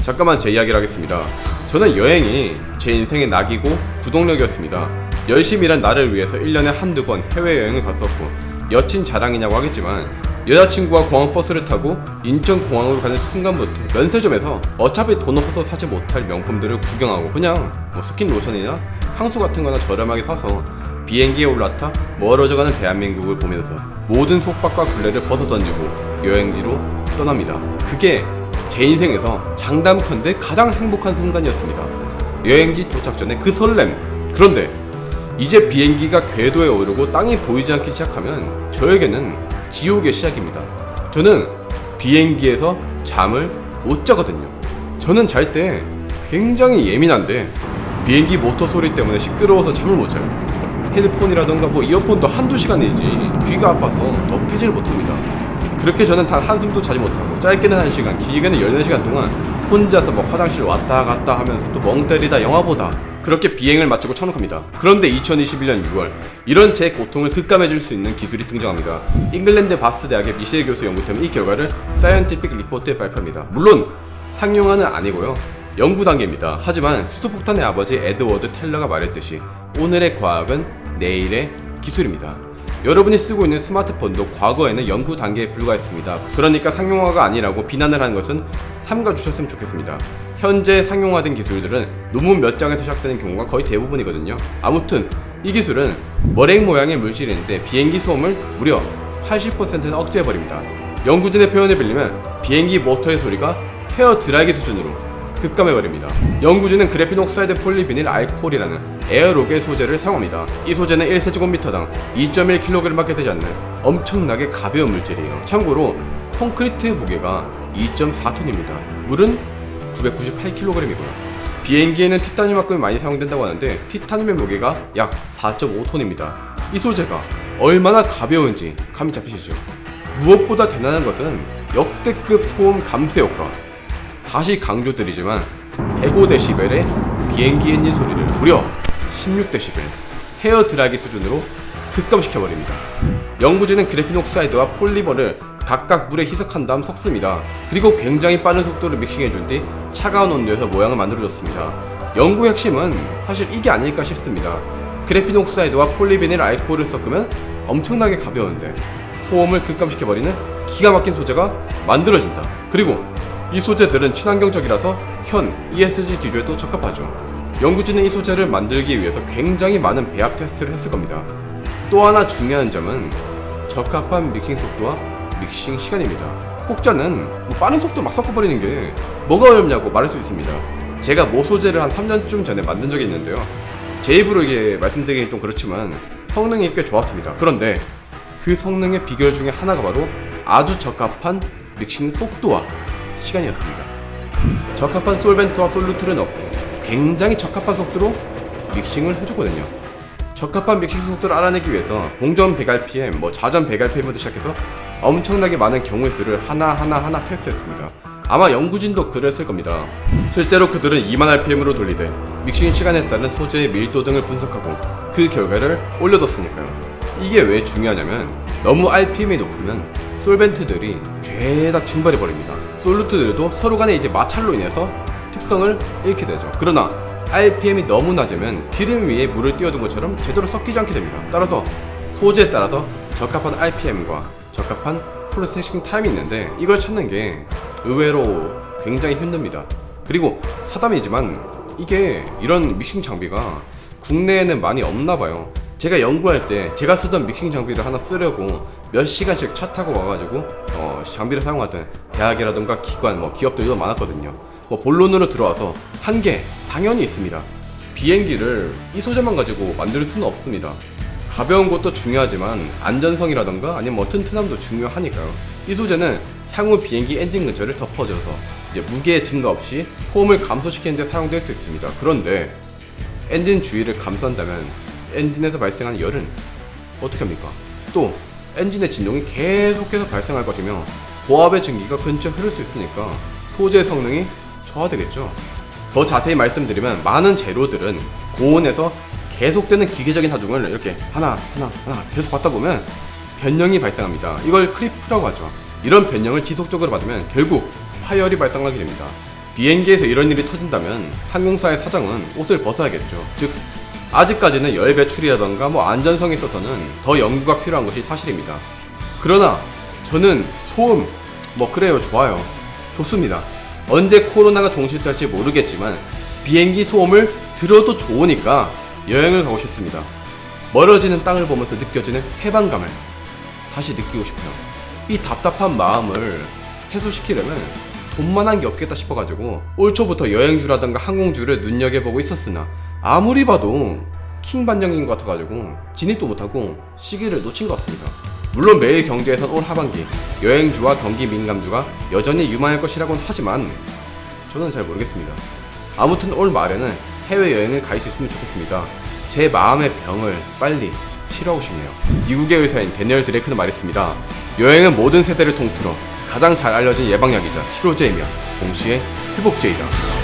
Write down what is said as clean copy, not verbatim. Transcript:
잠깐만 제 이야기를 하겠습니다. 저는 여행이 제 인생의 낙이고 구동력이었습니다. 열심히 일한 나를 위해서 1년에 한두 번 해외여행을 갔었고, 여친 자랑이냐고 하겠지만 여자친구와 공항버스를 타고 인천공항으로 가는 순간부터 면세점에서 어차피 돈 없어서 사지 못할 명품들을 구경하고 그냥 스킨 로션이나 향수 같은 거나 저렴하게 사서 비행기에 올라타 멀어져가는 대한민국을 보면서 모든 속박과 굴레를 벗어던지고 여행지로 떠납니다. 그게 제 인생에서 장담컨대 가장 행복한 순간이었습니다. 여행지 도착 전에 그 설렘. 그런데 이제 비행기가 궤도에 오르고 땅이 보이지 않기 시작하면 저에게는 지옥의 시작입니다. 저는 비행기에서 잠을 못 자거든요. 저는 잘 때 굉장히 예민한데 비행기 모터 소리 때문에 시끄러워서 잠을 못 자요. 헤드폰이라던가 이어폰도 한두 시간이지 귀가 아파서 더 끼지를 못합니다. 그렇게 저는 단 한숨도 자지 못하고 짧게는 1시간, 길게는 14시간 동안 혼자서 화장실 왔다 갔다 하면서 또 멍 때리다 영화 보다 그렇게 비행을 마치고 착륙합니다. 그런데 2021년 6월 이런 제 고통을 극감해줄 수 있는 기술이 등장합니다. 잉글랜드 바스 대학의 미셸 교수 연구팀은 이 결과를 사이언티픽 리포트에 발표합니다. 물론 상용화는 아니고요, 연구 단계입니다. 하지만 수소폭탄의 아버지 에드워드 텔러가 말했듯이 오늘의 과학은 내일의 기술입니다. 여러분이 쓰고 있는 스마트폰도 과거에는 연구 단계에 불과했습니다. 그러니까 상용화가 아니라고 비난을 하는 것은 삼가주셨으면 좋겠습니다. 현재 상용화된 기술들은 논문 몇 장에서 시작되는 경우가 거의 대부분이거든요. 아무튼 이 기술은 머랭 모양의 물질인데 비행기 소음을 무려 80%는 억제해버립니다. 연구진의 표현을 빌리면 비행기 모터의 소리가 헤어 드라이기 수준으로 급감해버립니다. 연구진은 그래핀 옥사이드 폴리비닐 알코올이라는 에어로겔 소재를 사용합니다. 이 소재는 1세제곱미터당 2.1kg밖에 되지 않는 엄청나게 가벼운 물질이에요. 참고로 콘크리트 무게가 2.4톤입니다. 물은 998kg이고요. 비행기에는 티타늄만큼이 많이 사용된다고 하는데 티타늄의 무게가 약 4.5톤입니다. 이 소재가 얼마나 가벼운지 감이 잡히시죠? 무엇보다 대단한 것은 역대급 소음 감쇄 효과. 다시 강조드리지만 105dB의 비행기 엔진 소리를 무려 16dB 헤어 드라이기 수준으로 급감시켜버립니다. 연구진은 그래핀 옥사이드와 폴리머를 각각 물에 희석한 다음 섞습니다. 그리고 굉장히 빠른 속도로 믹싱해준 뒤 차가운 온도에서 모양을 만들어줬습니다. 연구의 핵심은 사실 이게 아닐까 싶습니다. 그래핀 옥사이드와 폴리비닐 알코올을 섞으면 엄청나게 가벼운데 소음을 급감시켜버리는 기가 막힌 소재가 만들어진다. 그리고 이 소재들은 친환경적이라서 현 ESG 기준에도 적합하죠. 연구진은 이 소재를 만들기 위해서 굉장히 많은 배합 테스트를 했을 겁니다. 또 하나 중요한 점은 적합한 믹싱 속도와 믹싱 시간입니다. 혹자는 빠른 속도로 막 섞어버리는 게 뭐가 어렵냐고 말할 수 있습니다. 제가 모 소재를 한 3년쯤 전에 만든 적이 있는데요. 제 입으로 이게 말씀드리긴 좀 그렇지만 성능이 꽤 좋았습니다. 그런데 그 성능의 비결 중에 하나가 바로 아주 적합한 믹싱 속도와 시간이었습니다. 적합한 솔벤트와 솔루트를 넣고 굉장히 적합한 속도로 믹싱을 해줬거든요. 적합한 믹싱 속도를 알아내기 위해서 공전 100rpm, 자전 100rpm부터 시작해서 엄청나게 많은 경우의 수를 하나 테스트했습니다. 아마 연구진도 그랬을 겁니다. 실제로 그들은 20000rpm으로 돌리되 믹싱 시간에 따른 소재의 밀도 등을 분석하고 그 결과를 올려뒀으니까요. 이게 왜 중요하냐면 너무 RPM이 높으면 솔벤트들이 죄다 증발해버립니다. 솔루트들도 서로 간에 이제 마찰로 인해서 특성을 잃게 되죠. 그러나 RPM이 너무 낮으면 기름 위에 물을 띄워둔 것처럼 제대로 섞이지 않게 됩니다. 따라서 소재에 따라서 적합한 RPM과 적합한 프로세싱 타임이 있는데 이걸 찾는 게 의외로 굉장히 힘듭니다. 그리고 사담이지만 이게 이런 믹싱 장비가 국내에는 많이 없나봐요. 제가 연구할 때 제가 쓰던 믹싱 장비를 하나 쓰려고 몇 시간씩 차 타고 와가지고 장비를 사용하던 대학이라던가 기관, 기업들도 많았거든요. 본론으로 들어와서 한계 당연히 있습니다. 비행기를 이 소재만 가지고 만들 수는 없습니다. 가벼운 것도 중요하지만 안전성이라던가 아니면 튼튼함도 중요하니까요. 이 소재는 향후 비행기 엔진 근처를 덮어줘서 이제 무게 증가 없이 소음을 감소시키는 데 사용될 수 있습니다. 그런데 엔진 주위를 감싼다면 엔진에서 발생하는 열은 어떻게 합니까? 또 엔진의 진동이 계속해서 발생할 것이며 고압의 증기가 근처에 흐를 수 있으니까 소재 성능이 저하되겠죠. 더 자세히 말씀드리면 많은 재료들은 고온에서 계속되는 기계적인 하중을 이렇게 하나 계속 받다 보면 변형이 발생합니다. 이걸 크리프라고 하죠. 이런 변형을 지속적으로 받으면 결국 파열이 발생하게 됩니다. 비행기에서 이런 일이 터진다면 항공사의 사장은 옷을 벗어야겠죠. 즉 아직까지는 열 배출이라던가 안전성에 있어서는 더 연구가 필요한 것이 사실입니다. 그러나 저는 소음 그래요, 좋아요, 좋습니다. 언제 코로나가 종식될지 모르겠지만 비행기 소음을 들어도 좋으니까 여행을 가고 싶습니다. 멀어지는 땅을 보면서 느껴지는 해방감을 다시 느끼고 싶어요. 이 답답한 마음을 해소시키려면 돈만한 게 없겠다 싶어가지고 올 초부터 여행주라던가 항공주를 눈여겨보고 있었으나 아무리 봐도 킹 반영인 것 같아가지고 진입도 못하고 시기를 놓친 것 같습니다. 물론 매일 경제에선 올 하반기 여행주와 경기 민감주가 여전히 유망할 것이라고는 하지만 저는 잘 모르겠습니다. 아무튼 올 말에는 해외여행을 갈 수 있으면 좋겠습니다. 제 마음의 병을 빨리 치료하고 싶네요. 미국의 의사인 데니얼 드레이크는 말했습니다. 여행은 모든 세대를 통틀어 가장 잘 알려진 예방약이자 치료제이며 동시에 회복제이다.